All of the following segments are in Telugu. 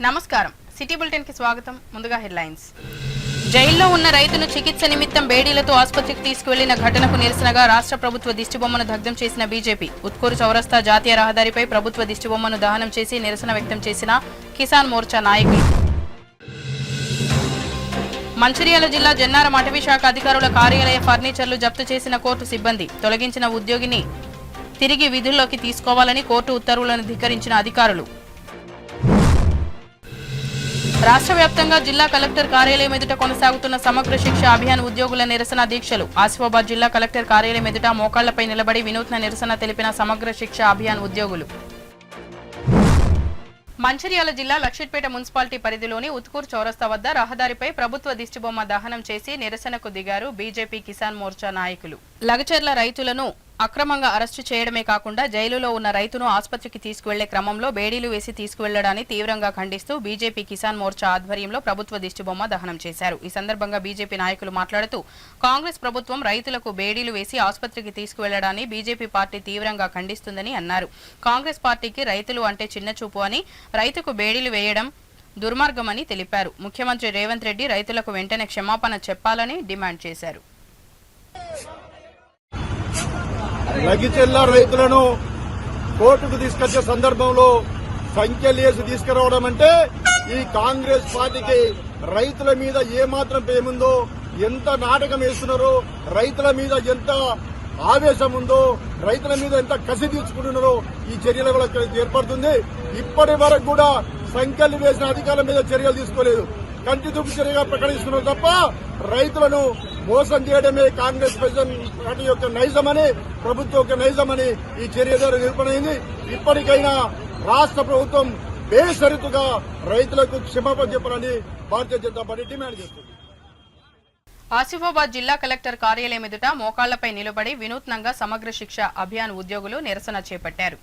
నమస్కారం సిటీ బులెటిన్ కి స్వాగతం ముందుగా హెడ్లైన్స్ జైల్లో ఉన్న రైతును చికిత్స నిమిత్తం బేడీలతో ఆసుపత్రికి తీసుకువెళ్లిన ఘటనకు నిరసనగా రాష్ట్ర ప్రభుత్వ దిష్టిబొమ్మను దగ్ధం చేసిన బీజేపీ ఉత్కూరు చౌరస్తా జాతీయ రహదారిపై ప్రభుత్వ దిష్టిబొమ్మను దహనం చేసి నిరసన వ్యక్తం చేసిన కిసాన్ మోర్చా నాయకులు మంచిర్యాల జిల్లా జన్నారం అటవీ శాఖ అధికారుల కార్యాలయ ఫర్నిచర్లు జప్తు చేసిన కోర్టు సిబ్బంది తొలగించిన ఉద్యోగిని తిరిగి విధుల్లోకి తీసుకోవాలని కోర్టు ఉత్తర్వులను ధిక్కరించిన అధికారులు రాష్ట్ర వ్యాప్తంగా జిల్లా కలెక్టర్ కార్యాలయం ఎదుట కొనసాగుతున్న సమగ్ర శిక్ష అభియాన్ ఉద్యోగుల నిరసన దీక్షలు ఆసిఫాబాద్ జిల్లా కలెక్టర్ కార్యాలయం ఎదుట మోకాళ్లపై నిలబడి వినూత్న నిరసన తెలిపిన సమగ్ర శిక్ష అభియాన్ ఉద్యోగులు మంచిర్యాల జిల్లా లక్షిట్పేట మున్సిపాలిటీ పరిధిలోని ఉత్కూర్ చౌరస్తా వద్ద రహదారిపై ప్రభుత్వ దిష్టిబొమ్మ దహనం చేసి నిరసనకు దిగారు బీజేపీ కిసాన్ మోర్చా నాయకులు లగచర్ల రైతులను అక్రమంగా అరెస్టు చేయడమే కాకుండా జైలులో ఉన్న రైతును ఆసుపత్రికి తీసుకువెళ్లే క్రమంలో బేడీలు వేసి తీసుకువెళ్లడాన్ని తీవ్రంగా ఖండిస్తూ బీజేపీ కిసాన్ మోర్చా ఆధ్వర్యంలో ప్రభుత్వ దిష్టిబొమ్మ దహనం చేశారు. ఈ సందర్భంగా బీజేపీ నాయకులు మాట్లాడుతూ కాంగ్రెస్ ప్రభుత్వం రైతులకు బేడీలు వేసి ఆసుపత్రికి తీసుకువెళ్లడాన్ని బీజేపీ పార్టీ తీవ్రంగా ఖండిస్తుందని అన్నారు. కాంగ్రెస్ పార్టీకి రైతులు అంటే చిన్నచూపు అని, రైతుకు బేడీలు వేయడం దుర్మార్గమని తెలిపారు. ముఖ్యమంత్రి రేవంత్ రెడ్డి రైతులకు వెంటనే క్షమాపణ చెప్పాలని డిమాండ్ చేశారు. లగిచెల్ల రైతులను కోర్టుకు తీసుకొచ్చే సందర్భంలో సంఖ్యలేసి తీసుకురావడం అంటే ఈ కాంగ్రెస్ పార్టీకి రైతుల మీద ఏమాత్రం పేముందో, ఎంత నాటకం వేస్తున్నారో, రైతుల మీద ఎంత ఆవేశం ఉందో, రైతుల మీద ఎంత కసి తీర్చుకుంటున్నారో ఈ చర్యల వల్ల ఏర్పడుతుంది. ఇప్పటి వరకు కూడా సంఖ్యలు వేసిన అధికారుల మీద చర్యలు తీసుకోలేదు. కంటి తుప్పు చర్యగా ప్రకటిస్తున్నారు తప్ప రైతులను మోసం చేయడమే కాంగ్రెస్ పార్టీ యొక్క నైజమని, ప్రభుత్వం యొక్క నైజమని ఈ చర్య ద్వారా నిరూపణైంది. ఇప్పటికైనా రాష్ట్ర ప్రభుత్వం బేషరతుగా రైతులకు క్షమాపణ చెప్పాలని భారతీయ జనతా పార్టీ డిమాండ్ చేస్తుంది. ఆసిఫాబాద్ జిల్లా కలెక్టర్ కార్యాలయం ఎదుట మోకాళ్లపై నిలబడి వినూత్నంగా సమగ్ర శిక్ష అభియాన్ ఉద్యోగులు నిరసన చేపట్టారు.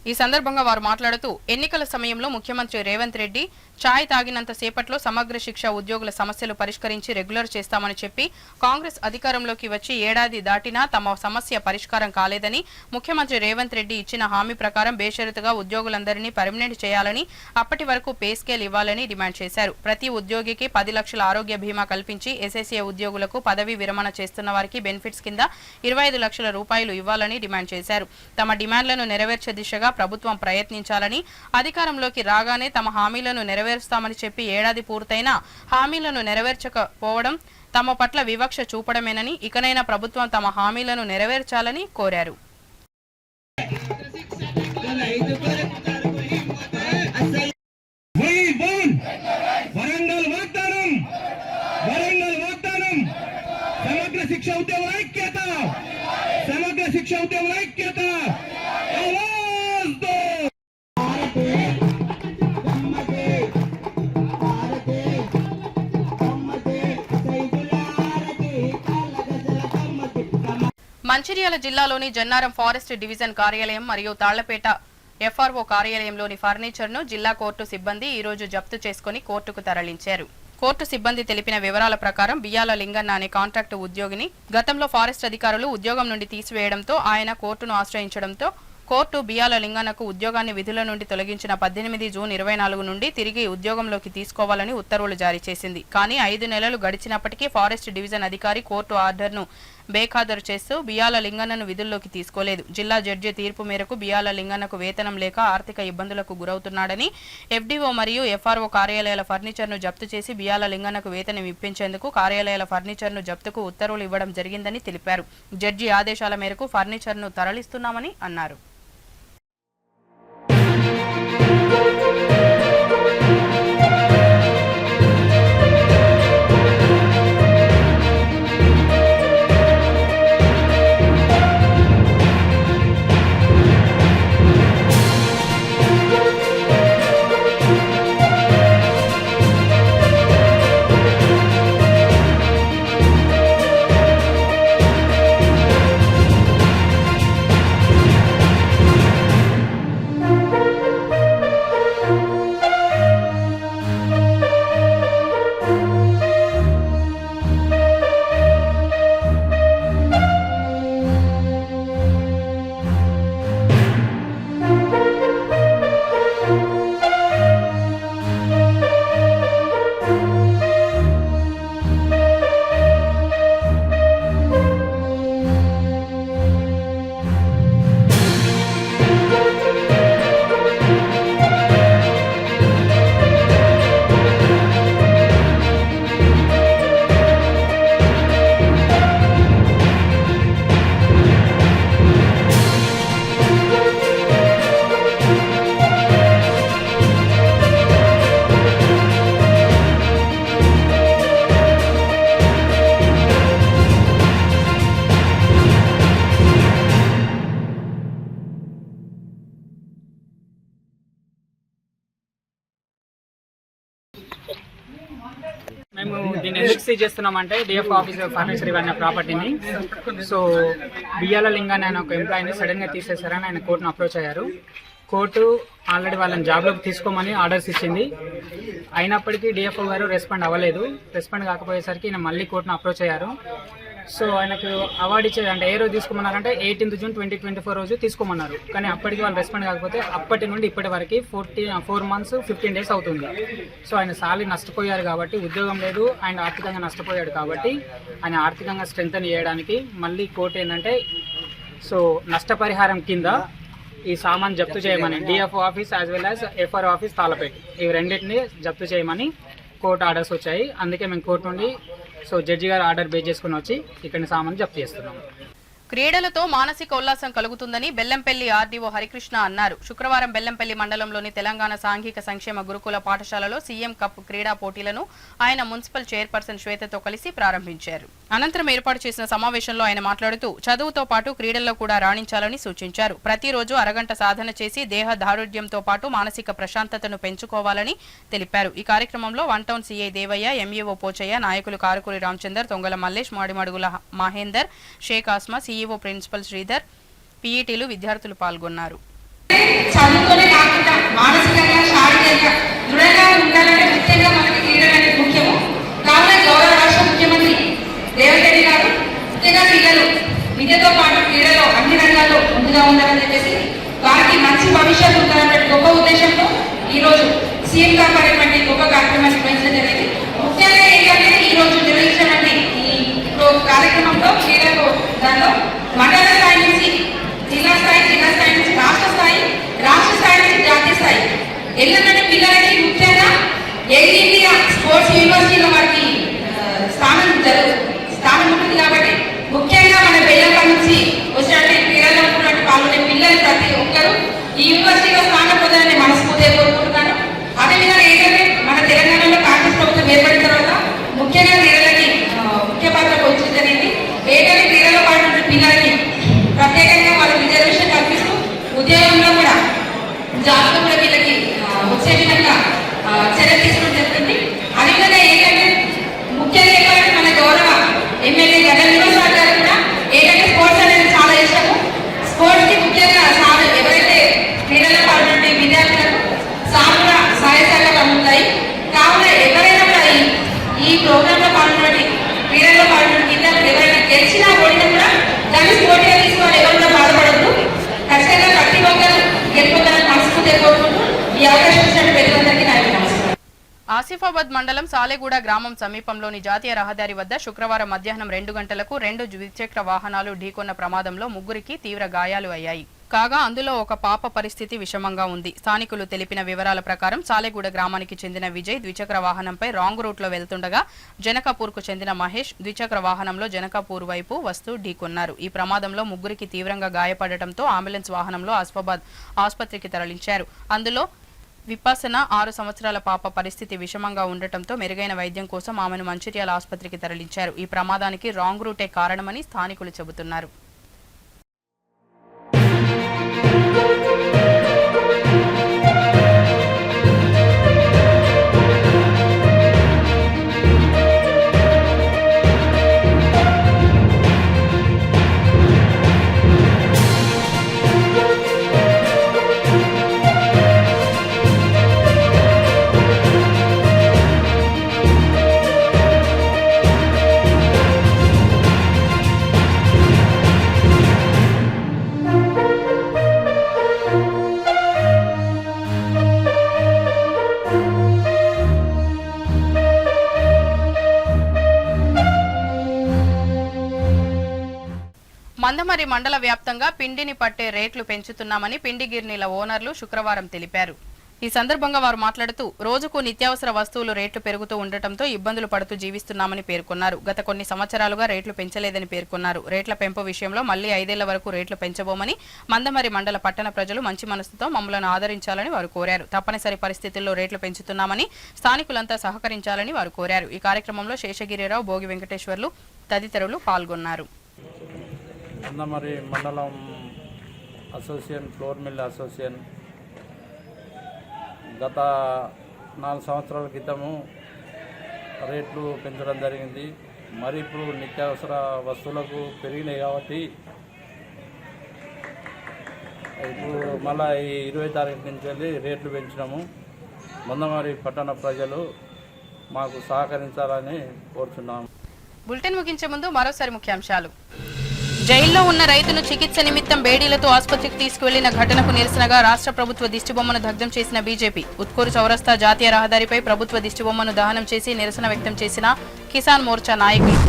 ఈ సందర్భంగా వారు మాట్లాడుతూ ఎన్నికల సమయంలో ముఖ్యమంత్రి రేవంత్ రెడ్డి ఛాయ్ తాగినంత సేపట్లో సమగ్ర శిక్ష ఉద్యోగుల సమస్యలు పరిష్కరించి రెగ్యులర్ చేస్తామని చెప్పి కాంగ్రెస్ అధికారంలోకి వచ్చి ఏడాది దాటినా తమ సమస్య పరిష్కారం కాలేదని, ముఖ్యమంత్రి రేవంత్ రెడ్డి ఇచ్చిన హామీ ప్రకారం బేషరతుగా ఉద్యోగులందరినీ పర్మనెంట్ చేయాలని, అప్పటి వరకు పే స్కేల్ ఇవ్వాలని డిమాండ్ చేశారు. ప్రతి ఉద్యోగికి 10 లక్షల ఆరోగ్య బీమా కల్పించి ఎస్ఎస్ఏ ఉద్యోగులకు పదవీ విరమణ చేస్తున్న వారికి బెనిఫిట్స్ కింద 25 లక్షల రూపాయలు ఇవ్వాలని డిమాండ్ చేశారు. తమ డిమాండ్లను నెరవేర్చే దిశగా ప్రభుత్వం ప్రయత్నించాలని, అధికారంలోకి రాగానే తమ హామీలను నెరవేరుస్తామని చెప్పి ఏడాది పూర్తయినా హామీలను నెరవేర్చకపోవడం తమ పట్ల వివక్ష చూపడమేనని, ఇకనైనా ప్రభుత్వం తమ హామీలను నెరవేర్చాలని కోరారు. మంచిర్యాల జిల్లాలోని జన్నారం ఫారెస్ట్ డివిజన్ కార్యాలయం మరియు తాళ్లపేట ఎఫ్ఆర్ఓ కార్యాలయంలోని ఫర్నిచర్ను జిల్లా కోర్టు సిబ్బంది ఈ రోజు జప్తు చేసుకుని కోర్టుకు తరలించారు. కోర్టు సిబ్బంది తెలిపిన వివరాల ప్రకారం బియ్యాల లింగన్న అనే కాంట్రాక్టు ఉద్యోగిని గతంలో ఫారెస్ట్ అధికారులు ఉద్యోగం నుండి తీసివేయడంతో ఆయన కోర్టును ఆశ్రయించడంతో కోర్టు బియ్యాల లింగన్నకు ఉద్యోగాన్ని విధుల నుండి తొలగించిన 18 జూన్ 2024 నుండి తిరిగి ఉద్యోగంలోకి తీసుకోవాలని ఉత్తర్వులు జారీ చేసింది. కానీ 5 నెలలు గడిచినప్పటికీ ఫారెస్ట్ డివిజన్ అధికారి కోర్టు ఆర్డర్ను బేఖాదరు చేస్తూ బియ్యాల లింగన్నను విధుల్లోకి తీసుకోలేదు. జిల్లా జడ్జి తీర్పు మేరకు బియ్యాల లింగన్నకు వేతనం లేక ఆర్థిక ఇబ్బందులకు గురవుతున్నాడని, ఎఫ్డీఓ మరియు ఎఫ్ఆర్ఓ కార్యాలయాల ఫర్నిచర్ను జప్తు చేసి బియ్యాల లింగన్నకు వేతనం ఇప్పించేందుకు కార్యాలయాల ఫర్నిచర్ను జప్తుకు ఉత్తర్వులు ఇవ్వడం జరిగిందని తెలిపారు. జడ్జి ఆదేశాల మేరకు ఫర్నిచర్ను తరలిస్తున్నామని అన్నారు. మేము దీన్ని ఎందుకు సీజ్ చేస్తున్నామంటే డిఎఫ్ ఆఫీస్ ఫర్నిచర్ ఇవన్నీ ప్రాపర్టీని. సో బియ్యాల లింగాన్ని ఆయన ఒక ఎంప్లాయీని సడన్గా తీసేశారని ఆయన కోర్టును అప్రోచ్ అయ్యారు. కోర్టు ఆల్రెడీ వాళ్ళని జాబ్లోకి తీసుకోమని ఆర్డర్స్ ఇచ్చింది. అయినప్పటికీ డిఎఫ్ఓ గారు రెస్పాండ్ అవ్వలేదు. రెస్పాండ్ కాకపోయేసరికి ఈయన మళ్ళీ కోర్టును అప్రోచ్ అయ్యారు. సో ఆయనకు అవార్డు ఇచ్చేది అంటే ఏ రోజు తీసుకోమన్నారంటే 18 జూన్ 2024 రోజు తీసుకోమన్నారు. కానీ అప్పటికి వాళ్ళు రెస్పాండ్ కాకపోతే అప్పటి నుండి ఇప్పటి వరకు 4 మంత్స్ 15 డేస్ అవుతుంది. సో ఆయన సాలరీ నష్టపోయారు కాబట్టి, ఉద్యోగం లేదు, ఆయన ఆర్థికంగా నష్టపోయాడు కాబట్టి ఆయన ఆర్థికంగా స్ట్రెంగ్తన్ చేయడానికి మళ్ళీ కోర్టు ఏంటంటే సో నష్టపరిహారం కింద ఈ సామాన్ జప్తు చేయమని DFO office as well as FRO office Talapeta ఇవి రెండింటిని జప్తు చేయమని కోర్టు ఆర్డర్స్ వచ్చాయి. అందుకే మేము కోర్టు నుండి సో జడ్జి గారు ఆర్డర్ బేస్ చేసుకుని వచ్చి ఇక్కడ సామాన్ జప్తు చేస్తున్నాము. క్రీడలతో మానసిక ఉల్లాసం కలుగుతుందని బెల్లంపల్లి ఆర్డీఓ హరికృష్ణ అన్నారు. శుక్రవారం బెల్లంపల్లి మండలంలోని తెలంగాణ సాంఘిక సంక్షేమ గురుకుల పాఠశాలలో సీఎం కప్ క్రీడా పోటీలను ఆయన మున్సిపల్ చైర్పర్సన్ శ్వేతతో కలిసి ప్రారంభించారు. అనంతరం ఏర్పాటు చేసిన సమావేశంలో ఆయన మాట్లాడుతూ చదువుతో పాటు క్రీడల్లో కూడా రాణించాలని సూచించారు. ప్రతిరోజు అరగంట సాధన చేసి దేహ దారుఢ్యంతో పాటు మానసిక ప్రశాంతతను పెంచుకోవాలని తెలిపారు. ఈ కార్యక్రమంలో one town CI Devayya, MEO Pochayya, నాయకులు కారుకూరి రామచందర్, తొంగల మల్లేష్, మాడిమడుగుల మహేందర్, షేక్ ఆస్మా, సీఈఓ ప్రిన్సిపల్ శ్రీధర్, పీఈటీలు, విద్యార్థులు పాల్గొన్నారు. చదువుతోనే కాకుండా మానసికంగా, శారీరకంగా దృఢంగా ఉండాలంటే ముఖ్యంగా మనకి క్రీడలు అనేది ముఖ్యము. కావున గౌరవ రాష్ట్ర ముఖ్యమంత్రి రేవంత్ రెడ్డి గారు ముఖ్యంగా పిల్లలు విద్యతో పాటు క్రీడలో అన్ని రంగాల్లో ముందుగా ఉండాలని చెప్పేసి వారికి మంచి భవిష్యత్తు ఉండాలనే గొప్ప ఉద్దేశంతో ఈ రోజు సీఎం కప్ అనేటువంటి గొప్ప కార్యక్రమాన్ని నిర్వహించడం జరిగింది. ముఖ్యంగా ఏంటంటే ఈ రోజు నిర్వహించినటువంటి ఈ కార్యక్రమంలో క్రీడలు దానిలో మండల స్థాయి నుంచి జిల్లా స్థాయి నుంచి రాష్ట్ర స్థాయి నుంచి జాతీయ స్థాయి ఎల్లన్నటి పిల్లలకి ముఖ్యంగా యంగ్ ఇండియా స్పోర్ట్స్ యూనివర్సిటీలో వారికి స్థానం ఉంటుంది. కాబట్టి ముఖ్యంగా మన బెల్లంపల్లి నుంచి వచ్చినటువంటి క్రీడల్లో పాల్గొనే పిల్లలు ప్రతి ఒక్కరూ ఈ యూనివర్సిటీలో స్థానం పొందాలని మనస్ఫూర్తిగా కోరుకుంటున్నాను. అదేవిధంగా ఏంటంటే మన తెలంగాణలో కాంగ్రెస్ ప్రభుత్వం ఏర్పడిన తర్వాత ముఖ్యంగా క్రీడలకి ముఖ్య పాత్ర పోషించడం జరిగింది. ఏంటంటే క్రీడలో పాల్గొనే పిల్లలకి ప్రత్యేకంగా వాళ్ళకి రిజర్వేషన్ కల్పిస్తూ ఉద్యోగంలో కూడా జాబ్లో కూడా వీళ్ళకి వచ్చే విధంగా చర్య తీసుకోవడం జరుగుతుంది. అదేవిధంగా ఏంటంటే ముఖ్యంగా చెప్పాలంటే మన గౌరవ ఎమ్మెల్యే గడ్డ వినోద్ గారు కూడా ఏంటంటే స్పోర్ట్స్ అనేది చాలా ఇష్టము. స్పోర్ట్స్ కి ముఖ్యంగా ఎవరైతే క్రీడల్లో పాల్గొనే విద్యార్థులకు సాగుల సహాయ సహకారాలు అందుతాయి. కావున ఎవరైనా కూడా ఈ ప్రోగ్రామ్ లో పాల్గొనే క్రీడల్లో పాల్గొనే విద్యార్థులు ఎవరైనా గెలిచినా ఓడినా కూడా దాన్ని స్పోర్ట్గా తీసుకోవాలి. ఎవరు కూడా బాధపడద్దు. ఖచ్చితంగా ప్రతి ఒక్కరు గెలుపొందాలని మనస్ఫూర్తిగా కోరుకుంటూ ఈ అవకాశం ఇచ్చిన పెద్దలందరికీ నా నమస్కారం. ఆసిఫాబాద్ మండలం సాలెగూడ గ్రామం సమీపంలోని జాతీయ రహదారి వద్ద శుక్రవారం మధ్యాహ్నం 2 గంటలకు 2 ద్విచక్ర వాహనాలు ఢీకొన్న ప్రమాదంలో 3కి తీవ్ర గాయాలు అయ్యాయి. కాగా అందులో ఒక పాప పరిస్థితి విషమంగా ఉంది. స్థానికులు తెలిపిన వివరాల ప్రకారం సాలెగూడ గ్రామానికి చెందిన విజయ్ ద్విచక్ర వాహనంపై రాంగ్ రూట్లో వెళ్తుండగా జనకాపూర్కు చెందిన మహేష్ ద్విచక్ర వాహనంలో జనకాపూర్ వైపు వస్తూ ఢీకొన్నారు. ఈ ప్రమాదంలో 3కి తీవ్రంగా గాయపడటంతో అంబులెన్స్ వాహనంలో ఆసిఫాబాద్ ఆసుపత్రికి తరలించారు. అందులో విపాసన 6 సంవత్సరాల పాప పరిస్థితి విషమంగా ఉండటంతో మెరుగైన వైద్యం కోసం ఆమెను మంచిర్యాల ఆసుపత్రికి తరలించారు. ఈ ప్రమాదానికి రాంగ్ రూటే కారణమని స్థానికులు చెబుతున్నారు. మందమరి మండల వ్యాప్తంగా పిండిని పట్టే రేట్లు పెంచుతున్నామని పిండి గిర్నీల ఓనర్లు శుక్రవారం తెలిపారు. ఈ సందర్భంగా వారు మాట్లాడుతూ రోజుకు నిత్యావసర వస్తువులు రేట్లు పెరుగుతూ ఉండటంతో ఇబ్బందులు పడుతూ జీవిస్తున్నామని పేర్కొన్నారు. గత కొన్ని సంవత్సరాలుగా రేట్లు పెంచలేదని పేర్కొన్నారు. రేట్ల పెంపు విషయంలో మళ్లీ 5 ఏళ్ల వరకు రేట్లు పెంచబోమని మందమరి మండల పట్టణ ప్రజలు మంచి మనసుతో మమ్మలను ఆదరించాలని వారు కోరారు. తప్పనిసరి పరిస్థితుల్లో రేట్లు పెంచుతున్నామని స్థానికులంతా సహకరించాలని వారు కోరారు. ఈ కార్యక్రమంలో శేషగిరిరావు, భోగి వెంకటేశ్వర్లు తదితరులు పాల్గొన్నారు. మందమరి మండలం అసోసియేషన్ ఫ్లోర్ మిల్ అసోసియేషన్ గత 4 సంవత్సరాల క్రితము రేట్లు పెంచడం జరిగింది. మరి ఇప్పుడు నిత్యావసర వస్తువులకు పెరిగినాయి కాబట్టి ఇప్పుడు మళ్ళీ ఈ 20 తారీఖు నుంచి వెళ్ళి రేట్లు పెంచినాము. మందమరి పట్టణ ప్రజలు మాకు సహకరించాలని కోరుతున్నాము. బులెటిన్ ముగించే ముందు మరోసారి ముఖ్యాంశాలు. జైల్లో ఉన్న రైతును చికిత్స నిమిత్తం బేడీలతో ఆసుపత్రికి తీసుకువెళ్లిన ఘటనకు నిరసనగా రాష్ట్ర ప్రభుత్వ దిష్టిబొమ్మను దగ్ధం చేసిన బీజేపీ. ఉత్కూరు చౌరస్తా జాతీయ రహదారిపై ప్రభుత్వ దిష్టిబొమ్మను దహనం చేసి నిరసన వ్యక్తం చేసిన కిసాన్ మోర్చా నాయకులు.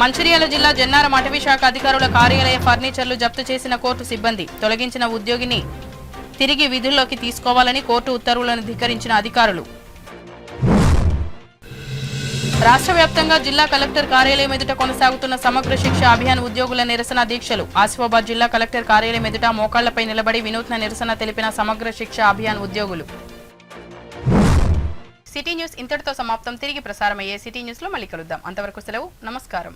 మంచిర్యాల జిల్లా జన్నారం అటవీ శాఖ అధికారుల కార్యాలయ ఫర్నిచర్లు జప్తు చేసిన కోర్టు సిబ్బంది. తొలగించిన ఉద్యోగిని తిరిగి విధుల్లోకి తీసుకోవాలని కోర్టు ఉత్తర్వులను ధిక్కరించిన అధికారులు. రాష్ట్ర వ్యాప్తంగా జిల్లా కలెక్టర్ కార్యాలయం ఎదుట కొనసాగుతున్న సమగ్ర శిక్ష అభియాన్ ఉద్యోగుల నిరసన దీక్షలు. ఆసిఫాబాద్ జిల్లా కలెక్టర్ కార్యాలయం ఎదుట మోకాళ్లపై నిలబడి వినూత్న నిరసన తెలిపిన సమగ్ర శిక్ష అభియాన్ ఉద్యోగులు. సిటీ న్యూస్ ఇంతటితో సమాప్తం. తిరిగి ప్రసారమయ్యే సిటీ న్యూస్ లో మళ్ళీ కలుద్దాం. అంతవరకు సెలవు. నమస్కారం.